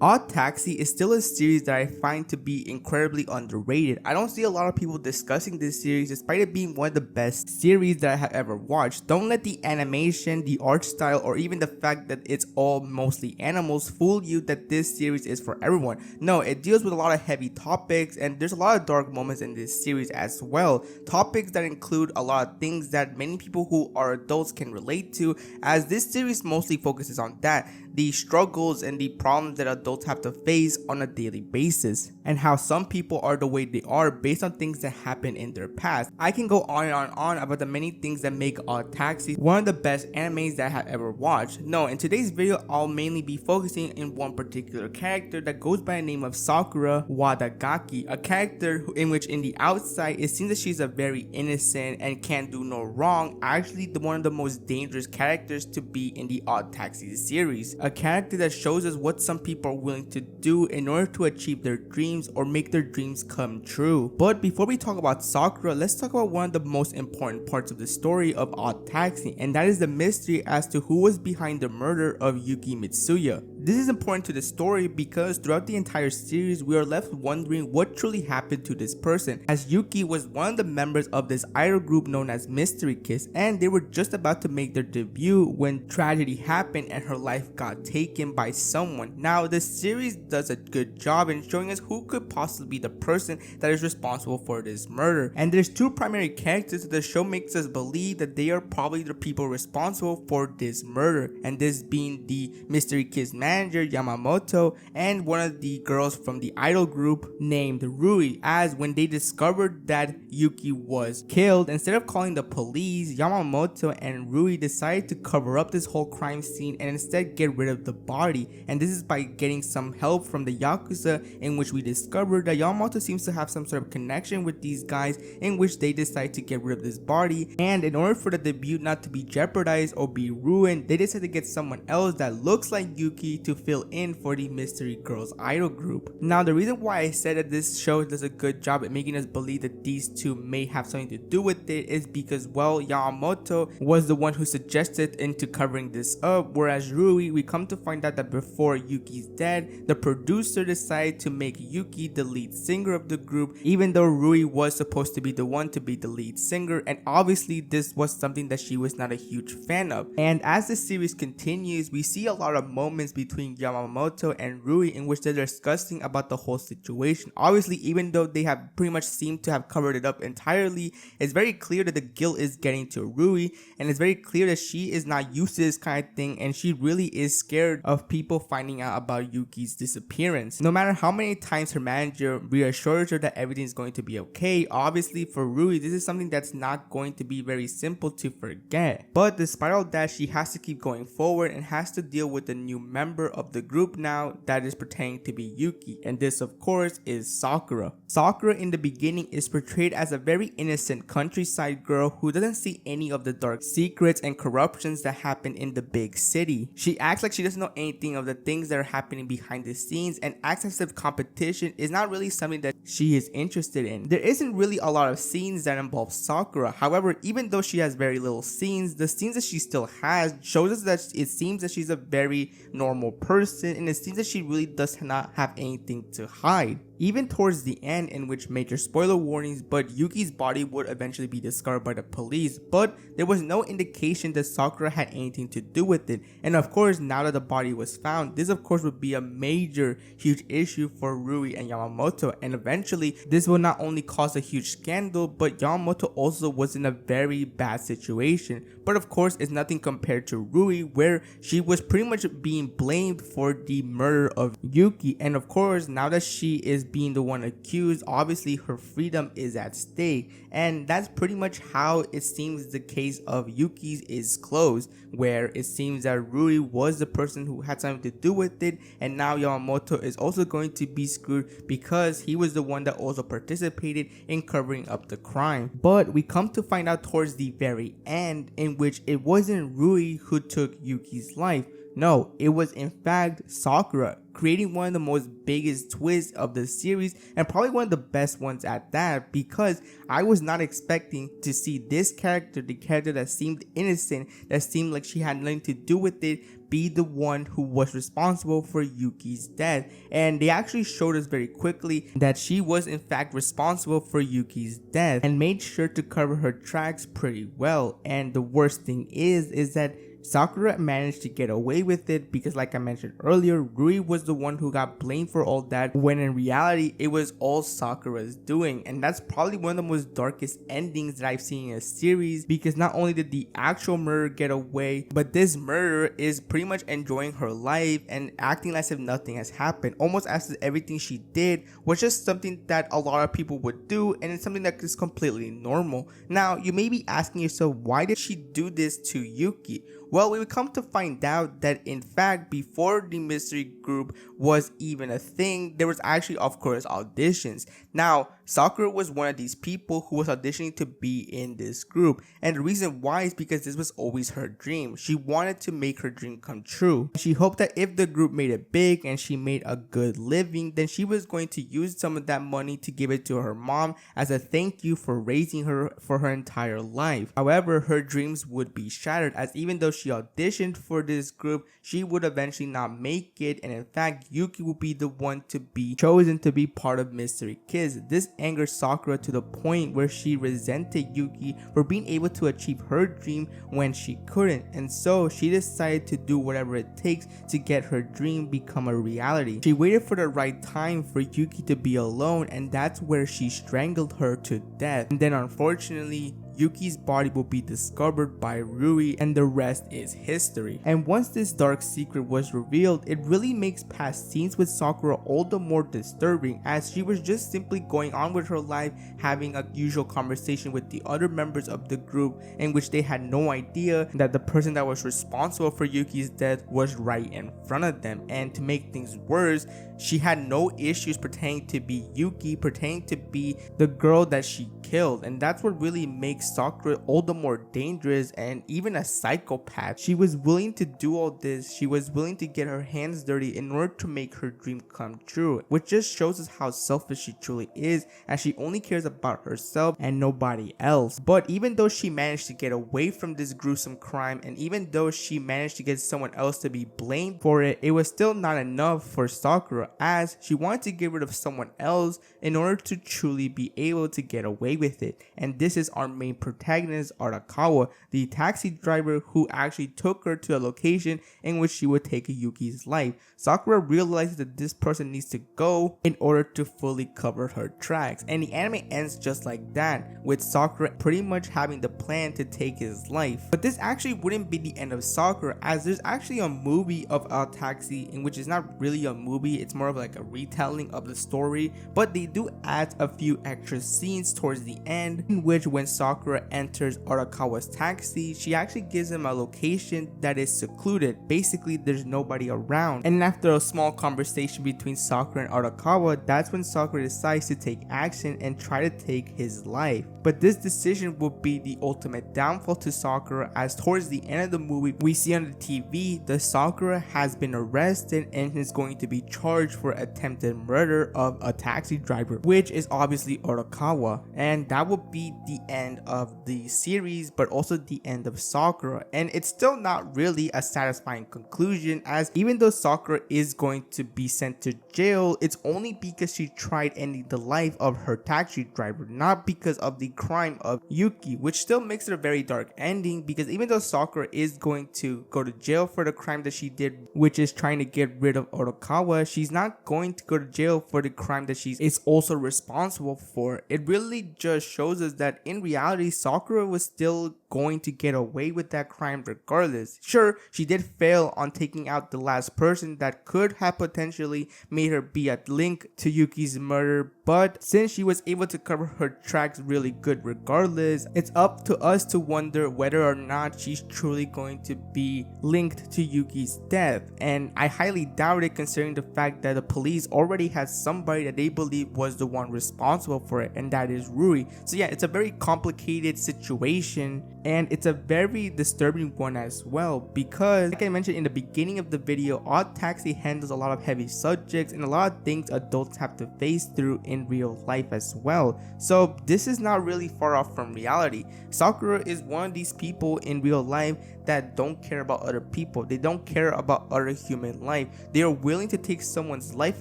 Oddtaxi is still a series that I find to be incredibly underrated. I don't see a lot of people discussing this series despite it being one of the best series that I have ever watched. Don't let the animation, the art style, or even the fact that it's all mostly animals fool you that this series is for everyone. No, it deals with a lot of heavy topics and there's a lot of dark moments in this series as well. Topics that include a lot of things that many people who are adults can relate to, as this series mostly focuses on that, the struggles and the problems that adults have to face on a daily basis, and how some people are the way they are based on things that happen in their past. I can go on and on about the many things that make Oddtaxi one of the best animes that I have ever watched. No, in today's video, I'll mainly be focusing in one particular character that goes by the name of Sakura Wadagaki, a character in which in the outside it seems that she's a very innocent and can't do no wrong, actually one of the most dangerous characters to be in the Oddtaxi series. A character that shows us what some people are willing to do in order to achieve their dreams or make their dreams come true. But before we talk about Sakura, let's talk about one of the most important parts of the story of Oddtaxi, and that is the mystery as to who was behind the murder of Yuki Mitsuya. This is important to the story because throughout the entire series we are left wondering what truly happened to this person, as Yuki was one of the members of this idol group known as Mystery Kiss, and they were just about to make their debut when tragedy happened and her life got taken by someone. Now the series does a good job in showing us who could possibly be the person that is responsible for this murder, and there's two primary characters that the show makes us believe that they are probably the people responsible for this murder, and this being the Mystery Kiss manager Yamamoto and one of the girls from the idol group named Rui. As when they discovered that Yuki was killed, instead of calling the police, Yamamoto and Rui decided to cover up this whole crime scene and instead get rid of the body, and this is by getting some help from the Yakuza, in which we discovered that Yamamoto seems to have some sort of connection with these guys, in which they decide to get rid of this body, and in order for the debut not to be jeopardized or be ruined, they decide to get someone else that looks like Yuki to fill in for the Mystery Girls idol group. Now the reason why I said that this show does a good job at making us believe that these two may have something to do with it is because, well, Yamamoto was the one who suggested into covering this up, whereas Rui, we come to find out that before Yuki's dead, the producer decided to make Yuki the lead singer of the group, even though Rui was supposed to be the one to be the lead singer, and obviously this was something that she was not a huge fan of. And as the series continues, we see a lot of moments between Yamamoto and Rui in which they're discussing about the whole situation. Obviously, even though they have pretty much seemed to have covered it up entirely, it's very clear that the guilt is getting to Rui, and it's very clear that she is not used to this kind of thing, and she really is scared of people finding out about Yuki's disappearance. No matter how many times her manager reassures her that everything's going to be okay, obviously for Rui this is something that's not going to be very simple to forget. But despite all that, she has to keep going forward and has to deal with a new member of the group now that is pretending to be Yuki, and this of course is Sakura. Sakura in the beginning is portrayed as a very innocent countryside girl who doesn't see any of the dark secrets and corruptions that happen in the big city. She acts like she doesn't know anything of the things that are happening behind the scenes and acts as if competition is not really something that she is interested in. There isn't really a lot of scenes that involve Sakura. However, even though she has very little scenes, the scenes that she still has shows us that it seems that she's a very normal person, and it seems that she really does not have anything to hide. Even towards the end, in which major spoiler warnings, but Yuki's body would eventually be discovered by the police, but there was no indication that Sakura had anything to do with it. And of course, now that the body was found, this of course would be a major huge issue for Rui and Yamamoto, and eventually this will not only cause a huge scandal, but Yamamoto also was in a very bad situation. But of course, it's nothing compared to Rui, where she was pretty much being blamed for the murder of Yuki, and of course now that she is being the one accused, obviously her freedom is at stake, and that's pretty much how it seems the case of Yuki's is closed, where it seems that Rui was the person who had something to do with it, and now Yamamoto is also going to be screwed because he was the one that also participated in covering up the crime. But we come to find out towards the very end in which it wasn't Rui who took Yuki's life. No, it was in fact Sakura, creating one of the most biggest twists of the series, and probably one of the best ones at that, because I was not expecting to see this character, the character that seemed innocent, that seemed like she had nothing to do with it, be the one who was responsible for Yuki's death, and they actually showed us very quickly that she was in fact responsible for Yuki's death and made sure to cover her tracks pretty well. And the worst thing is that Sakura managed to get away with it because, like I mentioned earlier, Rui was the one who got blamed for all that, when in reality it was all Sakura's doing. And that's probably one of the most darkest endings that I've seen in a series, because not only did the actual murderer get away, but this murderer is pretty much enjoying her life and acting as if nothing has happened, almost as if everything she did was just something that a lot of people would do, and it's something that is completely normal. Now, you may be asking yourself, why did she do this to Yuki? Well, we would come to find out that in fact, before the mystery group was even a thing, there was actually, of course, auditions. Now, Sakura was one of these people who was auditioning to be in this group, and the reason why is because this was always her dream. She wanted to make her dream come true. She hoped that if the group made it big and she made a good living, then she was going to use some of that money to give it to her mom as a thank you for raising her for her entire life. However, her dreams would be shattered, as even though she auditioned for this group, she would eventually not make it, and in fact, Yuki would be the one to be chosen to be part of Mystery Kids. This angered Sakura to the point where she resented Yuki for being able to achieve her dream when she couldn't, and so she decided to do whatever it takes to get her dream become a reality. She waited for the right time for Yuki to be alone, and that's where she strangled her to death. And then unfortunately, Yuki's body will be discovered by Rui, and the rest is history. And once this dark secret was revealed, it really makes past scenes with Sakura all the more disturbing, as she was just simply going on with her life, having a usual conversation with the other members of the group, in which they had no idea that the person that was responsible for Yuki's death was right in front of them. And to make things worse, she had no issues pretending to be Yuki, pretending to be the girl that she killed, and that's what really makes Sakura all the more dangerous and even a psychopath. She was willing to do all this, she was willing to get her hands dirty in order to make her dream come true, which just shows us how selfish she truly is, as she only cares about herself and nobody else. But even though she managed to get away from this gruesome crime, and even though she managed to get someone else to be blamed for it, it was still not enough for Sakura, as she wanted to get rid of someone else in order to truly be able to get away with it. And this is our main protagonist, Arakawa, the taxi driver who actually took her to a location in which she would take Yuki's life. Sakura realizes that this person needs to go in order to fully cover her tracks, and the anime ends just like that, with Sakura pretty much having the plan to take his life. But this actually wouldn't be the end of Sakura, as there's actually a movie of Oddtaxi, in which is not really a movie, it's more of like a retelling of the story, but they do add a few extra scenes towards the end, in which when Sakura enters Arakawa's taxi, she actually gives him a location that is secluded. Basically, there's nobody around, and after a small conversation between Sakura and Arakawa, that's when Sakura decides to take action and try to take his life. But this decision would be the ultimate downfall to Sakura, as towards the end of the movie, we see on the TV that Sakura has been arrested and is going to be charged for attempted murder of a taxi driver, which is obviously Arakawa. And that would be the end of the series, but also the end of Sakura. And it's still not really a satisfying conclusion, as even though Sakura is going to be sent to jail, it's only because she tried ending the life of her taxi driver, not because of the crime of Yuki, which still makes it a very dark ending, because even though Sakura is going to go to jail for the crime that she did, which is trying to get rid of Arakawa, she's not going to go to jail for the crime that she is also responsible for. It really just shows us that in reality, Sakura was still going to get away with that crime regardless. Sure, she did fail on taking out the last person that could have potentially made her be a link to Yuki's murder, but since she was able to cover her tracks really good regardless, it's up to us to wonder whether or not she's truly going to be linked to Yuki's death. And I highly doubt it, considering the fact that the police already has somebody that they believe was the one responsible for it, and that is Rui. So yeah, it's a very complicated situation, And it's a very disturbing one as well, because like I mentioned in the beginning of the video, Oddtaxi handles a lot of heavy subjects and a lot of things adults have to face through in real life as well. So this is not really far off from reality. Sakura is one of these people in real life that don't care about other people. They don't care about other human life. They are willing to take someone's life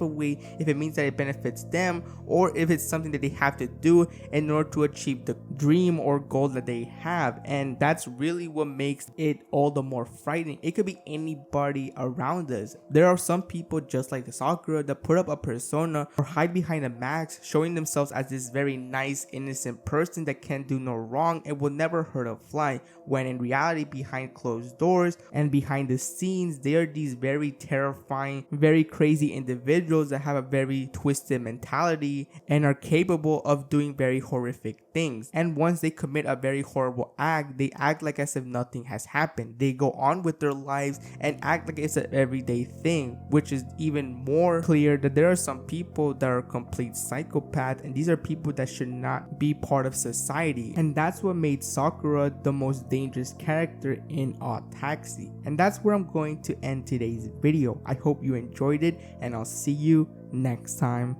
away if it means that it benefits them, or if it's something that they have to do in order to achieve the dream or goal that they have. And that's really what makes it all the more frightening. It could be anybody around us. There are some people just like the Sakura that put up a persona or hide behind a mask, showing themselves as this very nice, innocent person that can do no wrong and will never hurt a fly, when in reality, behind closed doors and behind the scenes, they are these very terrifying, very crazy individuals that have a very twisted mentality and are capable of doing very horrific things. And once they commit a very horrible act, they act like as if nothing has happened. They go on with their lives and act like it's an everyday thing, which is even more clear that there are some people that are complete psychopaths, and these are people that should not be part of society. And that's what made Sakura the most dangerous character in Oddtaxi. And that's where I'm going to end today's video. I hope you enjoyed it, and I'll see you next time.